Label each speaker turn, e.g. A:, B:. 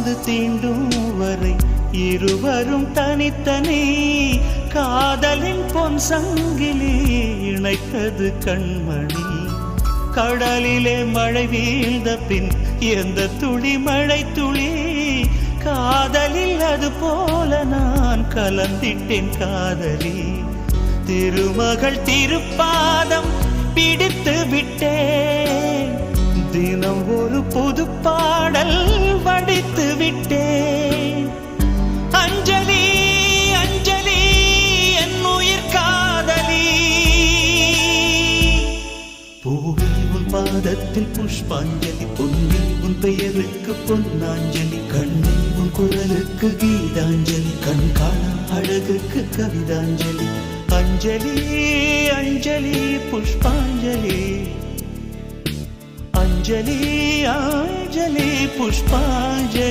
A: வந்து தீண்டும் வரை இருவரும் தனித்தனி காதலின் பொன் சங்கிலி இணைத்தது கண்மணி. கடலிலே மழை வீழ்ந்த பின் எந்த துளி மழை துளி காதலில் அது போல நான் கலந்திட்டேன் காதலி. திருமகள் திருப்பாதம் பிடித்து விட்டேன், தினம் ஒரு புது பாடல் வடித்து விட்டேன். அஞ்சலி அஞ்சலி என் உயிர் காதலி. பூவே உன் பாதத்தில் புஷ்பாஞ்சலி, பொன்னில் உன் பெயருக்கு பொன்னாஞ்சலி, கண்ணில் உன் குரலுக்கு கீதாஞ்சலி, கண் காணா அழகுக்கு கவிதாஞ்சலி. அஞ்சலி அஞ்சலி புஷ்பாஞ்சலி, அஞ்சலி அஞ்சலி புஷ்பாஞ்சலி.